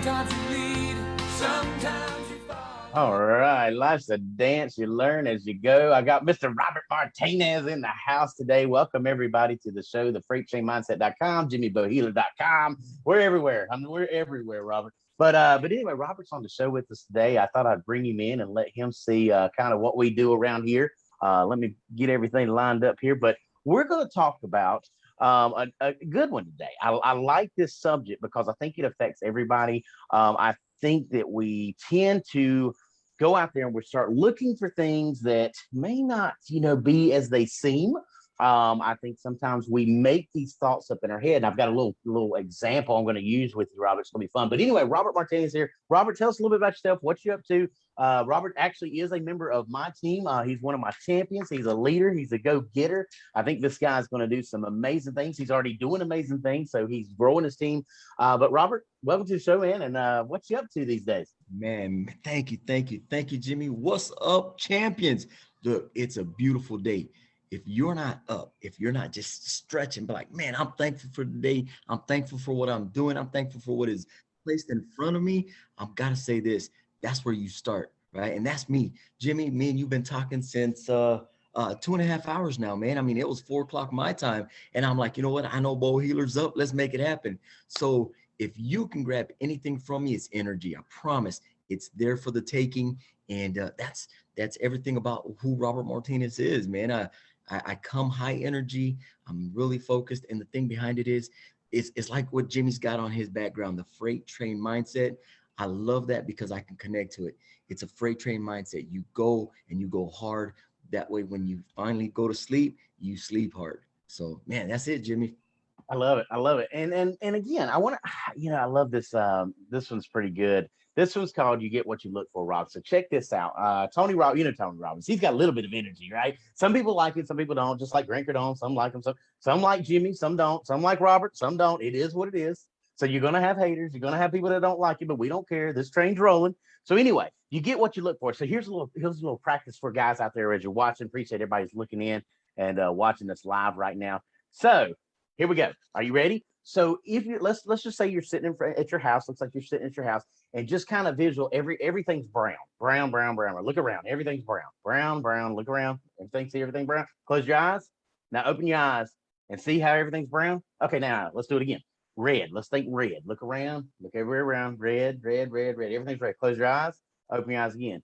Sometimes you lead, sometimes you follow. All right, life's a dance. You learn as you go. I got Mr. Robert Martinez in the house today. Welcome everybody to the show, the FreightTrainMindset.com, JimmyBohealer.com. We're everywhere. We're everywhere, Robert. But anyway, Robert's on the show with us today. I thought I'd bring him in and let him see kind of what we do around here. Let me get everything lined up here. But we're going to talk about a good one today. I like this subject because I think it affects everybody. I think that we tend to go out there and we start looking for things that may not, be as they seem. I think sometimes we make these thoughts up in our head. And I've got a little example I'm going to use with you, Robert. It's going to be fun. But anyway, Robert Martinez here. Robert, tell us a little bit about yourself. What you up to? Robert actually is a member of my team. He's one of my champions. He's a leader. He's a go-getter. I think this guy's going to do some amazing things. He's already doing amazing things, so he's growing his team. But Robert, welcome to the show, man. And what you up to these days? Man, thank you, Jimmy. What's up, champions? Look, it's a beautiful day. If you're not up, if you're not just stretching, but like, man, I'm thankful for the day. I'm thankful for what I'm doing. I'm thankful for what is placed in front of me. I've got to say this. That's where you start, right? And that's me, Jimmy. Me and you've been talking since 2.5 hours now, man. I mean, it was 4 o'clock my time, and I'm like, you know what? I know Bohealer's up. Let's make it happen. So if you can grab anything from me, it's energy. I promise it's there for the taking. And that's everything about who Robert Martinez is, man. I come high energy. I'm really focused. And the thing behind it is, it's like what Jimmy's got on his background, the freight train mindset. I love that because I can connect to it. It's a freight train mindset. You go and you go hard. That way, when you finally go to sleep, you sleep hard. So, man, that's it, Jimmy. I love it. I love it. And again, I want to, I love this. This one's pretty good. This one's called "You Get What You Look For," Rob. So check this out. Tony Tony Robbins. He's got a little bit of energy, right? Some people like it, some people don't. Just like Grant Cardone, some like him. Some like Jimmy, some don't. Some like Robert, some don't. It is what it is. So you're gonna have haters. You're gonna have people that don't like you, but we don't care. This train's rolling. So anyway, you get what you look for. So here's a little practice for guys out there as you're watching. Appreciate everybody's looking in and watching this live right now. So here we go. Are you ready? So if you let's just say you're sitting at your house. Looks like you're sitting at your house, and just kind of visual. Everything's brown. Look around. Everything's brown. Look around. See everything brown. Close your eyes. Now open your eyes and see how everything's brown. Okay, now let's do it again. Red. Let's think red. Look around. Look everywhere around. Red. Everything's red. Close your eyes. Open your eyes again.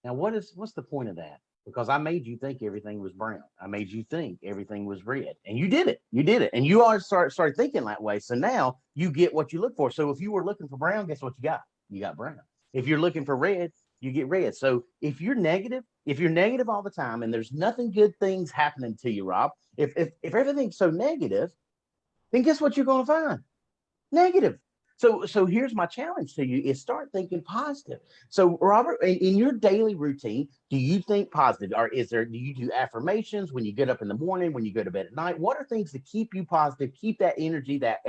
Now what's the point of that? Because I made you think everything was brown. I made you think everything was red. And you did it. And you always started thinking that way. So now you get what you look for. So if you were looking for brown, guess what you got? You got brown. If you're looking for red, you get red. So if you're negative all the time and there's nothing good things happening to you, Rob, if everything's so negative, then guess what you're going to find? Negative. So here's my challenge to you is start thinking positive. So Robert, in your daily routine, do you think positive? Or do you do affirmations when you get up in the morning, when you go to bed at night? What are things to keep you positive, keep that energy, that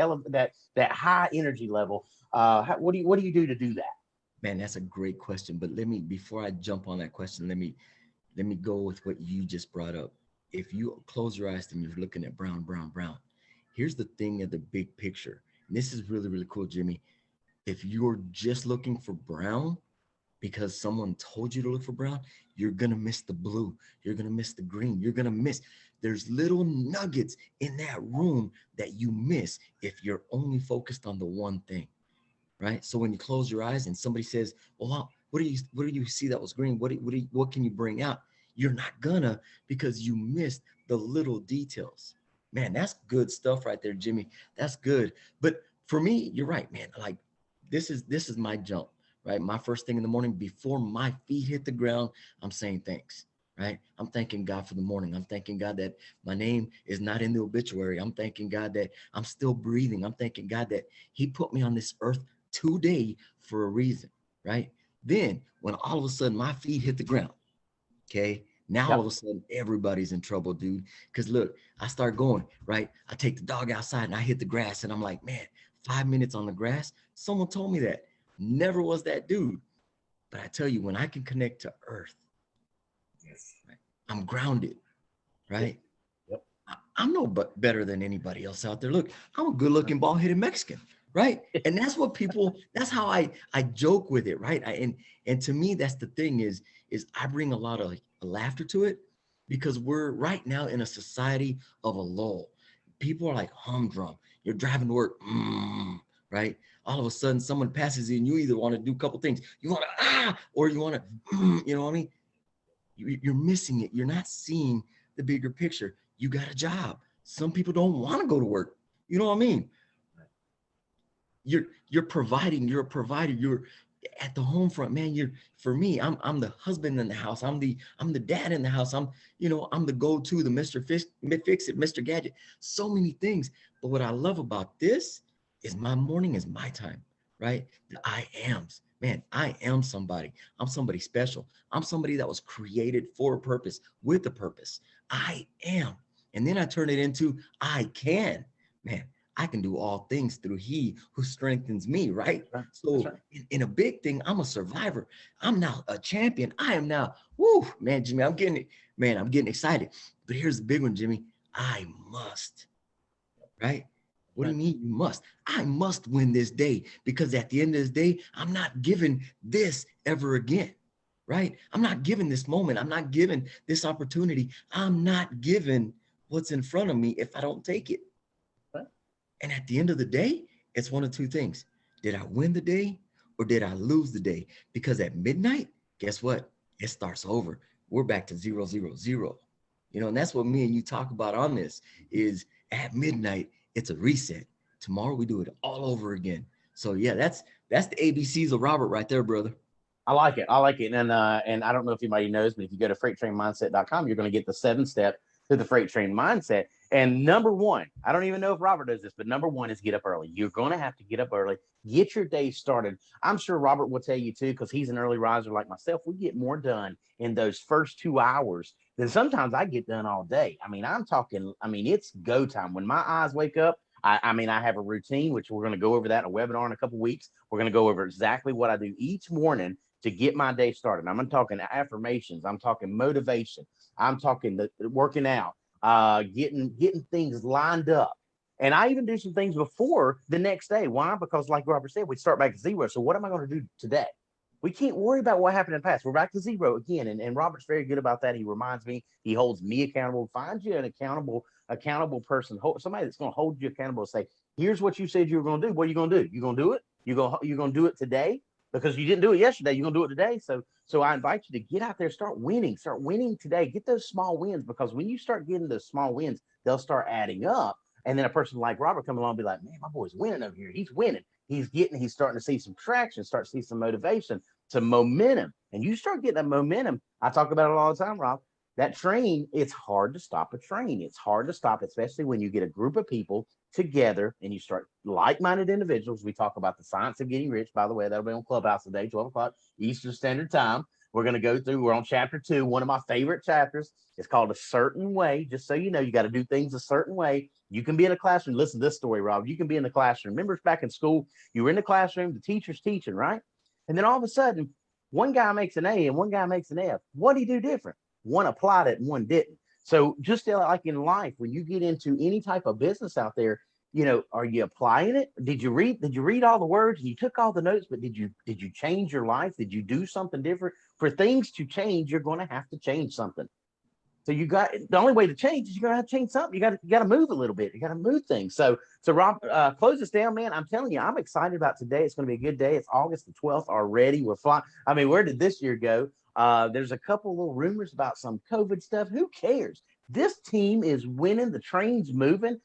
high energy level? What do you do to do that? Man, that's a great question. But before I jump on that question, let me go with what you just brought up. If you close your eyes and you're looking at brown, here's the thing of the big picture. And this is really, really cool, Jimmy. If you're just looking for brown because someone told you to look for brown, you're going to miss the blue. You're going to miss the green. There's little nuggets in that room that you miss if you're only focused on the one thing, right? So when you close your eyes and somebody says, well, what do you see that was green? What can you bring out? You're not gonna, because you missed the little details. Man, that's good stuff right there, Jimmy. That's good. But for me, you're right, man. Like this is my jump, right? My first thing in the morning before my feet hit the ground, I'm saying thanks, right? I'm thanking God for the morning. I'm thanking God that my name is not in the obituary. I'm thanking God that I'm still breathing. I'm thanking God that he put me on this earth today for a reason, right? Then when all of a sudden my feet hit the ground, okay, now all of a sudden everybody's in trouble, dude. Because look, I start going, right? I take the dog outside and I hit the grass and I'm like, man, 5 minutes on the grass. Someone told me that. Never was that dude. But I tell you, when I can connect to earth, right, I'm grounded, right? Yep. I'm no better than anybody else out there. Look, I'm a good looking bald headed Mexican, right? And that's what people, that's how I joke with it, right? And to me, that's the thing is I bring a lot of laughter to it, because we're right now in a society of a lull. People are like humdrum. You're driving to work, right? All of a sudden, someone passes you, and you either want to do a couple things. You want to or you want to, you know what I mean? You're missing it. You're not seeing the bigger picture. You got a job. Some people don't want to go to work. You know what I mean? You're providing. You're a provider. You're at the home front, man. For me, I'm the husband in the house. I'm the dad in the house. I'm the go-to, the Mr. Fix-It, Mr. Gadget. So many things. But what I love about this is my morning is my time, right? The I ams. Man, I am somebody. I'm somebody special. I'm somebody that was created for a purpose, with a purpose. I am. And then I turn it into I can. Man, I can do all things through he who strengthens me, right? So in a big thing, I'm a survivor. I'm now a champion. I am now, man, Jimmy, I'm getting excited. But here's the big one, Jimmy. I must, right? What do you mean you must? I must win this day, because at the end of the day, I'm not given this ever again, right? I'm not given this moment. I'm not given this opportunity. I'm not given what's in front of me if I don't take it. And at the end of the day, it's one of two things. Did I win the day or did I lose the day? Because at midnight, guess what? It starts over. We're back to 0, 0, 0. And that's what me and you talk about on this is at midnight, it's a reset. Tomorrow we do it all over again. So yeah, that's the ABCs of Robert right there, brother. I like it. And I don't know if anybody knows, but if you go to freighttrainmindset.com, you're going to get the 7-step to the freight train mindset. And number one, I don't even know if Robert does this, but number one is get up early. You're going to have to get up early, get your day started. I'm sure Robert will tell you too, because he's an early riser like myself. We get more done in those first 2 hours than sometimes I get done all day. It's go time. When my eyes wake up, I have a routine, which we're going to go over that in a webinar in a couple of weeks. We're going to go over exactly what I do each morning to get my day started. I'm talking affirmations. I'm talking motivation. I'm talking the working out, getting things lined up. And I even do some things before the next day. Why? Because like Robert said, we start back at 0. So what am I going to do today? We can't worry about what happened in the past. We're back to 0 again. And Robert's very good about that. He reminds me, he holds me accountable. Find you an accountable person, somebody that's going to hold you accountable and say, here's what you said you were going to do. What are you going to do? You going to do it? You're going to do it today? Because you didn't do it yesterday, you're going to do it today. So I invite you to get out there, start winning today. Get those small wins, because when you start getting those small wins, they'll start adding up. And then a person like Robert come along and be like, man, my boy's winning over here. He's winning. He's starting to see some traction, start to see some motivation, some momentum. And you start getting that momentum. I talk about it all the time, Rob. That train, it's hard to stop a train. It's hard to stop, especially when you get a group of people together and you start like-minded individuals. We talk about the science of getting rich. By the way, that'll be on Clubhouse today, 12 o'clock Eastern Standard Time. We're going to go through, we're on chapter 2, one of my favorite chapters. It's called A Certain Way. Just so you know, you got to do things a certain way. You can be in a classroom. Listen to this story, Rob. You can be in the classroom. Remember back in school, you were in the classroom, the teacher's teaching, right? And then all of a sudden, one guy makes an A and one guy makes an F. What do you do different? One applied it and one didn't. So just like in life, when you get into any type of business out there, are you applying it? Did you read all the words and you took all the notes, but did you change your life? Did you do something different? For things to change, you're going to have to change something. So the only way to change is you're going to have to change something. You got to move a little bit. You got to move things. So Rob, close this down, man. I'm telling you, I'm excited about today. It's going to be a good day. It's August the 12th already. We're flying. Where did this year go? There's a couple little rumors about some COVID stuff. Who cares? This team is winning. The train's moving.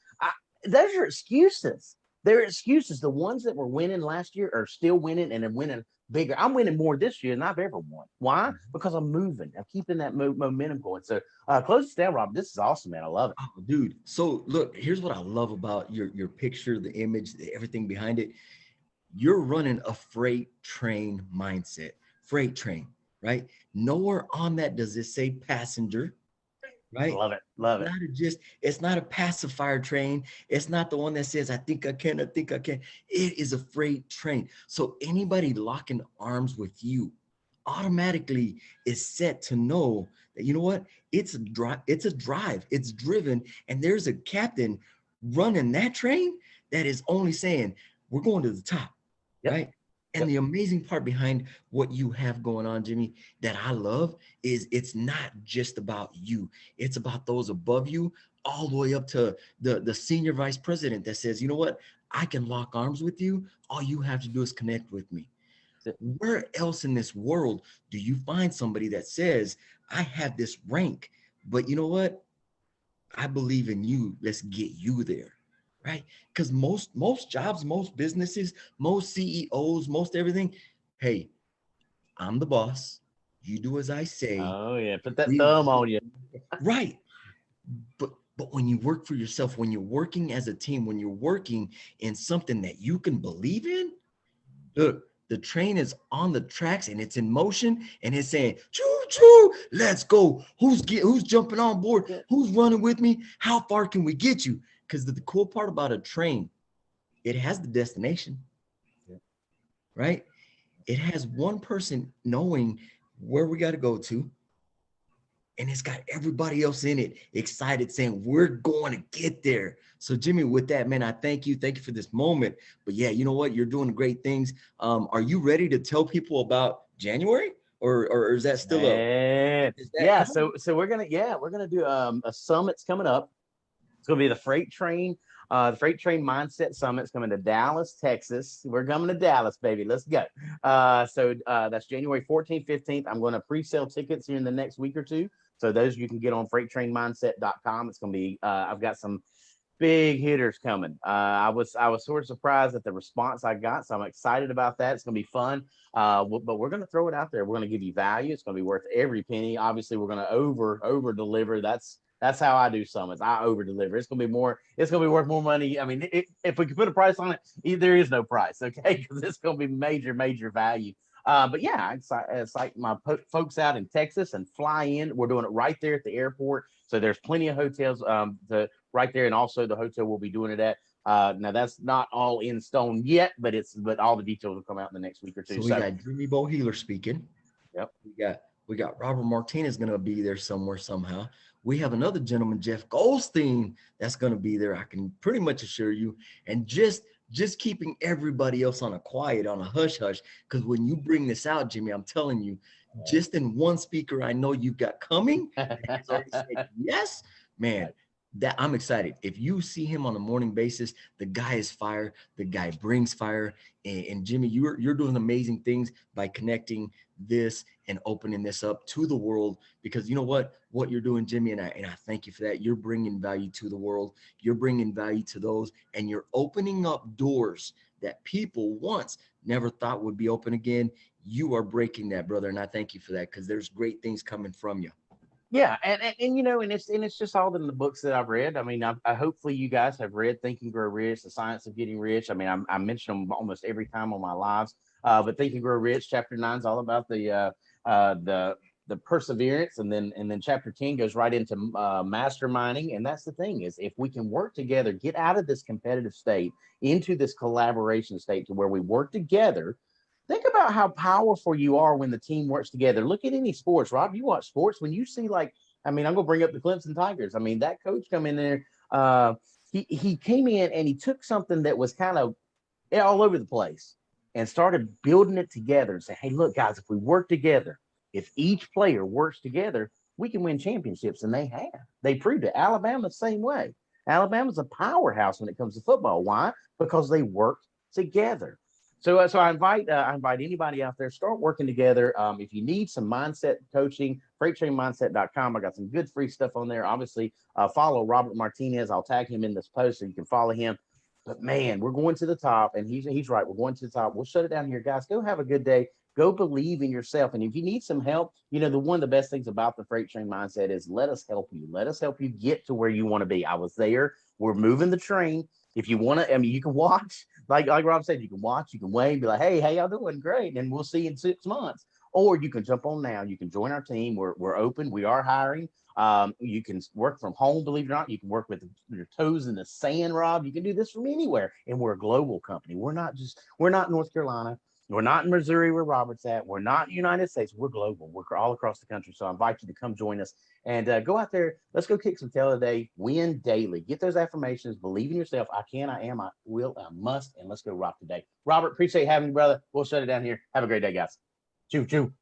Those are excuses. They're excuses. The ones that were winning last year are still winning and are winning bigger. I'm winning more this year than I've ever won. Why? Because I'm moving. I'm keeping that momentum going. So close this down, Rob. This is awesome, man. I love it. Oh, dude. So look, here's what I love about your picture, the image, everything behind it. You're running a freight train mindset. Freight train, right? Nowhere on that does it say passenger. Right? Love it. It's not a pacifier train. It's not the one that says, I think I can. It is a freight train. So anybody locking arms with you automatically is set to know that, you know what? It's a drive. It's driven. And there's a captain running that train that is only saying, we're going to the top, Yep. right? And Yep. the amazing part behind what you have going on, Jimmy, that I love is it's not just about you. It's about those above you, all the way up to the senior vice president that says, you know what, I can lock arms with you. All you have to do is connect with me. Where else in this world do you find somebody that says, I have this rank, but you know what? I believe in you. Let's get you there. Right? Because most jobs, most businesses, most CEOs, most everything, hey, I'm the boss. You do as I say. Oh yeah, put that We thumb on you. right. But when you work for yourself, when you're working as a team, when you're working in something that you can believe in, look, the train is on the tracks and it's in motion and it's saying, choo choo, let's go. Who's jumping on board? Yeah. Who's running with me? How far can we get you? Because the cool part about a train, it has the destination, right? It has one person knowing where we got to go to, and it's got everybody else in it excited, saying we're going to get there. So Jimmy, with that, man, I thank you for this moment. But yeah, you know what, you're doing great things. Are you ready to tell people about January, or is that still Yeah, so we're gonna do a summit's coming up. It's gonna be the Freight Train Mindset Summit's coming to Dallas, Texas. We're coming to Dallas, baby. Let's go. That's January 14th, 15th. I'm going to pre-sale tickets here in the next week or two. So those you can get on freighttrainmindset.com. It's going to be I've got some big hitters coming. I was sort of surprised at the response I got, so I'm excited about that. It's going to be fun. But we're going to throw it out there. We're going to give you value. It's going to be worth every penny. Obviously, we're going to over deliver. That's how I do summits. I over deliver. It's going to be more. It's going to be worth more money. I mean, if we could put a price on it, there is no price. Okay, because it's going to be major value. But yeah, it's like my folks out in Texas and fly in. We're doing it right there at the airport. So there's plenty of hotels right there, and also the hotel we'll be doing it at. Now that's not all in stone yet, but all the details will come out in the next week or two. So we got Jimmy Bo Healer speaking. Yep. We got Robert Martinez going to be there somewhere somehow. We have another gentleman, Jeff Goldstein, that's going to be there. I can pretty much assure you. And just keeping everybody else on a hush hush, because when you bring this out, Jimmy, I'm telling you, just in one speaker I know you've got coming, he's already said yes, man. That I'm excited. If you see him on a morning basis, the guy is fire. The guy brings fire. And Jimmy, you're doing amazing things by connecting this and opening this up to the world, because you know what you're doing, Jimmy, and I thank you for that. You're bringing value to the world. You're bringing value to those, and you're opening up doors that people once never thought would be open again. You are breaking that, brother, and I thank you for that, because there's great things coming from you. Yeah, and you know, and it's just all in the books that I've read. I mean, I hopefully you guys have read Think and Grow Rich, The Science of Getting Rich. I mean, I mention them almost every time on my lives. But Think and Grow Rich, chapter 9 is all about the perseverance, and then chapter 10 goes right into masterminding. And that's the thing, is if we can work together, get out of this competitive state into this collaboration state to where we work together. Think about how powerful you are when the team works together. Look at any sports, Rob. You watch sports, when you see, like, I mean, I'm gonna bring up the Clemson Tigers. I mean, that coach come in there. He came in and he took something that was kind of all over the place and started building it together and say, hey, look, guys, if we work together, if each player works together, we can win championships. And they have. They proved it. Alabama the same way. Alabama's a powerhouse when it comes to football. Why? Because they worked together. So I invite anybody out there, start working together. If you need some mindset coaching, freighttrainmindset.com. I got some good free stuff on there. Obviously, follow Robert Martinez. I'll tag him in this post so you can follow him. But man, we're going to the top, and he's right. We're going to the top. We'll shut it down here, guys. Go have a good day. Go believe in yourself. And if you need some help, you know, one of the best things about the Freight Train Mindset is let us help you. Let us help you get to where you want to be. I was there. We're moving the train. If you want to, I mean, you can watch, like Rob said, you can watch, you can wait, be like, hey, how y'all doing? Great. And we'll see you in 6 months. Or you can jump on now. You can join our team. We're open. We are hiring. You can work from home, believe it or not. You can work with your toes in the sand, Rob. You can do this from anywhere. And we're a global company. We're not North Carolina. We're not in Missouri where Robert's at. We're not United States. We're global. We're all across the country. So I invite you to come join us and go out there. Let's go kick some tail today. Win daily. Get those affirmations. Believe in yourself. I can, I am, I will, I must. And let's go rock today. Robert, appreciate having you, brother. We'll shut it down here. Have a great day, guys. Choo, choo.